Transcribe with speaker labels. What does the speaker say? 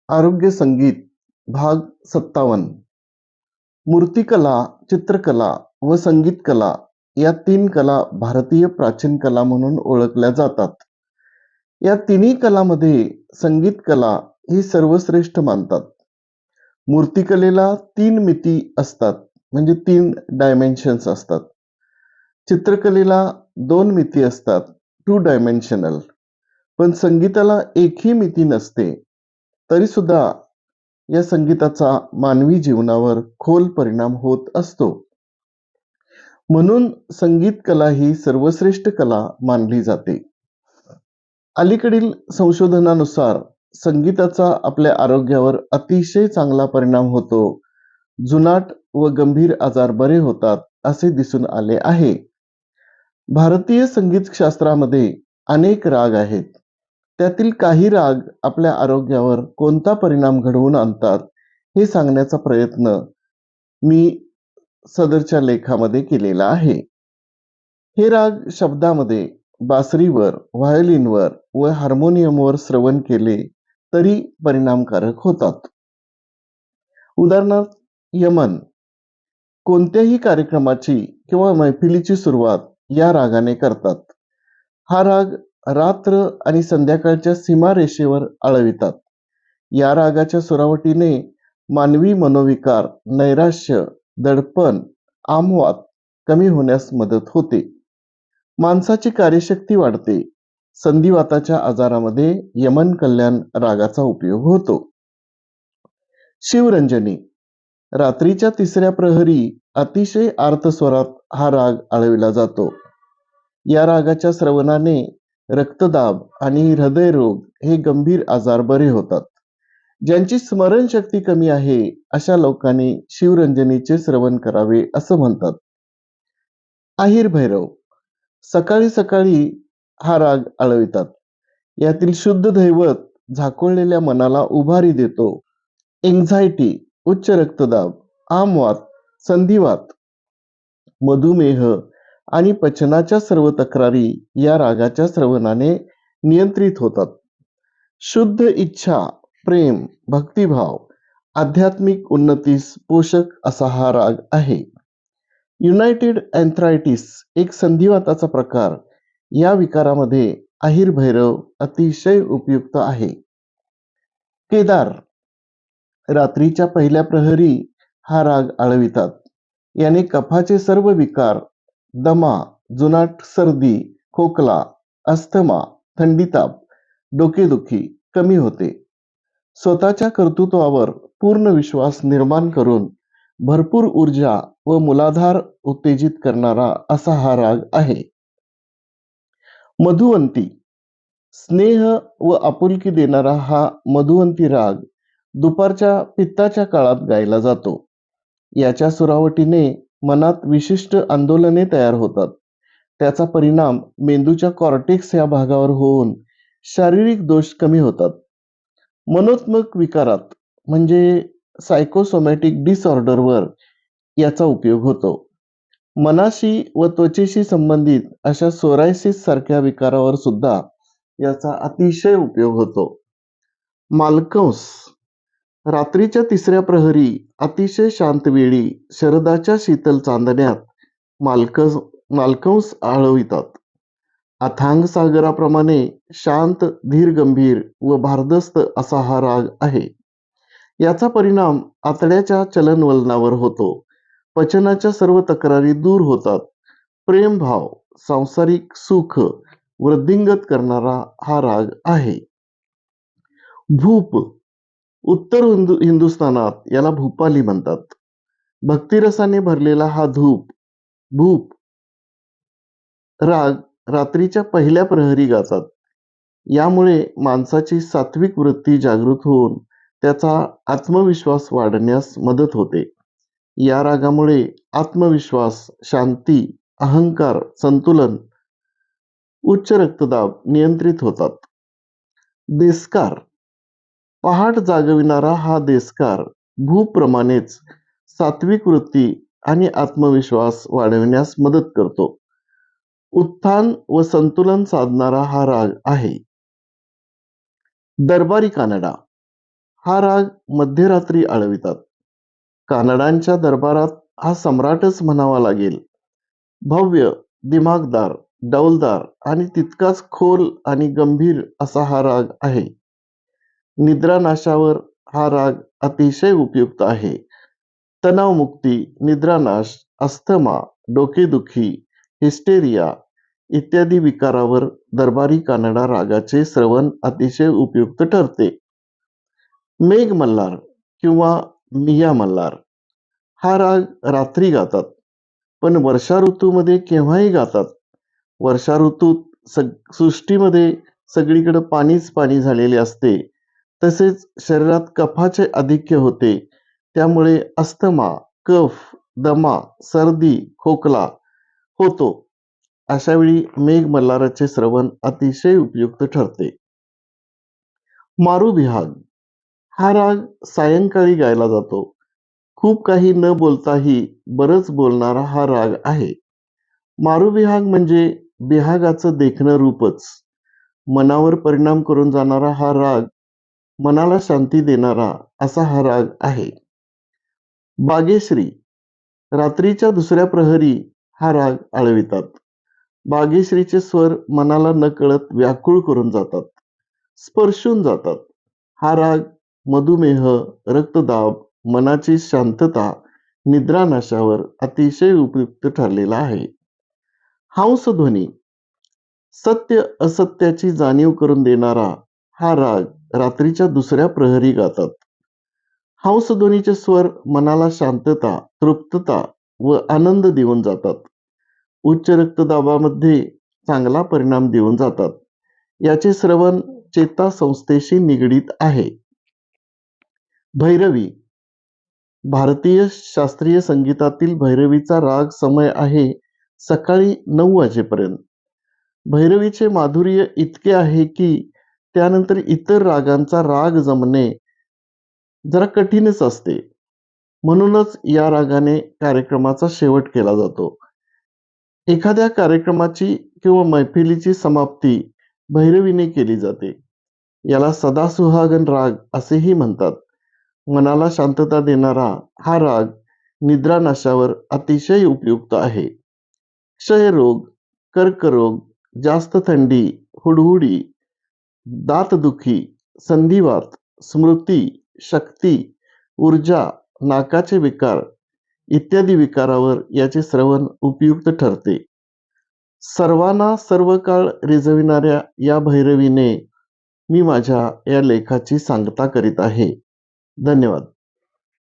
Speaker 1: आरोग्य संगीत भाग 57. मूर्तिकला, चित्रकला व संगीत कला या तीन कला भारतीय प्राचीन कला म्हणून ओळखल्या जातात. या तिन्ही कलामध्ये संगीत कला ही सर्वश्रेष्ठ मानतात. मूर्तिकलेला तीन मिती असतात, म्हणजे तीन डायमेन्शन्स असतात. चित्रकलेला दोन मिती असतात, 2 डायमेन्शनल. पण संगीताला एकही मिती नसते. तरी सुद्धा या संगीताचा मानवी जीवनावर खोल परिणाम होत असतो. म्हणून संगीत कला ही सर्वश्रेष्ठ कला मानली जाते. अलीकडील संशोधनानुसार संगीताचा आपल्या आरोग्यावर अतिशय चांगला परिणाम होतो. जुनाट व गंभीर आजार बरे होतात असे दिसून आले आहे. भारतीय संगीत शास्त्रामध्ये अनेक राग आहेत. त्यातील काही राग आपल्या आरोग्यावर कोणता परिणाम घडवून आणतात हे सांगण्याचा प्रयत्न मी सदरच्या लेखामध्ये केलेला आहे. हे राग शब्दामध्ये बासरीवर, व्हायोलिनवर व हार्मोनियमवर श्रवण केले तरी परिणामकारक होतात. उदाहरणार्थ, यमन. कोणत्याही कार्यक्रमाची किंवा मैफिलीची सुरुवात या रागाने करतात. हा राग रात्र आणि संध्याकाळच्या सीमारेषेवर आळवितात. या रागाच्या सुरावटीने मानवी मनोविकार, नैराश्य, दडपण, आमवाद कमी होण्यास मदत होते. माणसाची कार्यशक्ती वाढते. संधिवाताच्या आजारामध्ये यमन कल्याण रागाचा उपयोग होतो. शिवरंजनी. रात्रीच्या तिसऱ्या प्रहरी अतिशय आर्त स्वरात हा राग आळविला जातो. या रागाच्या श्रवणाने रक्तदाब आणि हृदयरोग हे गंभीर आजार बरे होतात. ज्यांची स्मरणशक्ती कमी आहे अशा लोकांनी शिवरंजनीचे श्रवण करावे असं म्हणतात. अहिर भैरव. सकाळी सकाळी हा राग आळवितात. यातील शुद्ध दैवत झाकोळलेल्या मनाला उभारी देतो. एन्झायटी, उच्च रक्तदाब, आमवात, संधिवात, मधुमेह आणि पचनाच्या सर्व तक्रारी या रागाच्या श्रवणाने नियंत्रित होतात. शुद्ध इच्छा, प्रेम, भक्तिभाव, आध्यात्मिक उन्नतीस पोषक असा हा राग आहे. युनायटेड अँथ्रायटिस एक संधिवाताचा प्रकार. या विकारामध्ये अहिर भैरव अतिशय उपयुक्त आहे. केदार. रात्रीच्या पहिल्या प्रहरी हा राग आळवितात. याने कफाचे सर्व विकार, दमा, जुनाट सर्दी, खोकला, अस्थमा, थंडीताप, डोकेदुखी कमी होते. स्वतःच्या कर्तृत्वावर पूर्ण विश्वास निर्माण करून भरपूर ऊर्जा व मूलाधार उत्तेजित करणारा असा हा राग आहे. मधुवंती. स्नेह व आपुलकी देणारा हा मधुवंती राग दुपारच्या पित्ताच्या काळात गायला जातो. याच्या सुरावटीने मनात विशिष्ट आंदोलने तयार होतात. त्याचा परिणाम मेंदूच्या कॉर्टेक्स या भागावर होऊन शारीरिक दोष कमी होतात. मनोत्मक विकारात म्हणजे सायकोसोमॅटिक डिसऑर्डरवर याचा उपयोग होतो. मनाशी व त्वचेशी संबंधित अशा सोरायसिस सारख्या विकारावर सुद्धा याचा अतिशय उपयोग होतो. मालकंस. रात्रीच्या तिसऱ्या प्रहरी अतिशय शांत वेळी शरदाच्या शीतल चांदण्यात मालकंस आळवितात. अथांग सागराप्रमाणे शांत, धीर, गंभीर व भारदस्त असा हा राग आहे. याचा परिणाम आतड्याच्या चलनवलनावर होतो. पचनाच्या सर्व तक्रारी दूर होतात. प्रेमभाव, सांसारिक सुख वृद्धिंगत करणारा हा राग आहे. भूप. उत्तर हिंदुस्थानात याला भूपाली म्हणतात. भक्तिरसाने भरलेला हा भूप राग रात्रीच्या पहिल्या प्रहरी गातात. यामुळे माणसाची सात्विक वृत्ती जागृत होऊन त्याचा आत्मविश्वास वाढण्यास मदत होते. या रागामुळे आत्मविश्वास, शांती, अहंकार, संतुलन, उच्च रक्तदाब नियंत्रित होतात. देस्कार. पहाट जागविणारा हा देस्कार भूप्रमाणेच सात्विक वृत्ती आणि आत्मविश्वास वाढविण्यास मदत करतो. उत्थान व संतुलन साधणारा हा राग आहे. दरबारी कानडा. हा राग मध्यरात्री आळवितात. कानडांच्या दरबारात हा सम्राटच म्हणावा लागेल. भव्य, दिमागदार, डौलदार आणि तितकाच खोल आणि गंभीर असा हा राग आहे. निद्रानाशावर हा राग अतिशय उपयुक्त आहे. तणावमुक्ती, निद्रानाश, अस्थमा, डोकेदुखी, हिस्टेरिया इत्यादी विकारावर दरबारी कानडा रागाचे श्रवण अतिशय उपयुक्त ठरते. मेघ मल्हार किंवा मिया मल्हार हा राग रात्री गातात, पण वर्षा ऋतूमध्ये केव्हाही गातात. वर्षा ऋतूत सृष्टीमध्ये सगळीकडे पाणीच पाणी झालेले असते. तसेच शरीरात कफाचे आधिक्य होते. त्यामुळे अस्थमा, कफ, दमा, सर्दी, खोकला होतो. अशावेळी मेघ मल्हाराचे श्रवण अतिशय उपयुक्त ठरते. मारुबिहाग हा राग सायंकाळी गायला जातो. खूप काही न बोलताही बरंच बोलणारा हा राग आहे. मारुबिहाग म्हणजे बिहागाचं देखणं रूपच. मनावर परिणाम करून जाणारा हा राग, मनाला शांती देणारा असा हा राग आहे. बागेश्री रात्रीच्या दुसऱ्या प्रहरी हा राग आळवितात. बागेश्रीचे स्वर मनाला नकळत व्याकुळ करून जातात, स्पर्शून जातात. हा राग मधुमेह, रक्तदाब, मनाची शांतता, निद्रानाशावर अतिशय उपयुक्त ठरलेला आहे. हंसध्वनी सत्य असत्याची जाणीव करून देणारा हा राग रात्रीच्या दुसऱ्या प्रहरी गातात. हंसध्वनीचे स्वर मनाला शांतता, तृप्तता व आनंद देऊन जातात. उच्च रक्तदाबामध्ये चांगला परिणाम देऊन जातात. याचे श्रवण चेतासंस्थेशी निगडीत आहे. भैरवी भारतीय शास्त्रीय संगीतातील भैरवीचा राग समय आहे सकाळी 9 वाजेपर्यंत. भैरवीचे माधुर्य इतके आहे की त्यानंतर इतर रागांचा राग जमणे जरा कठीणच असते. म्हणूनच या रागाने कार्यक्रमाचा शेवट केला जातो. एखाद्या कार्यक्रमाची किंवा मैफिलीची समाप्ती भैरवीने केली जाते. याला सदासुहागन राग असेही म्हणतात. मनाला शांतता देणारा हा राग निद्रानाशावर अतिशय उपयुक्त आहे. क्षयरोग, कर्करोग, जास्त थंडी, हुडहुडी, दातदुखी, संधिवात, स्मृती, शक्ती, ऊर्जा, नाकाचे विकार इत्यादी विकारावर याचे श्रवण उपयुक्त ठरते. सर्वांना सर्व काळ रिझविणाऱ्या या भैरवीने मी माझ्या या लेखाची सांगता करीत आहे. धन्यवाद.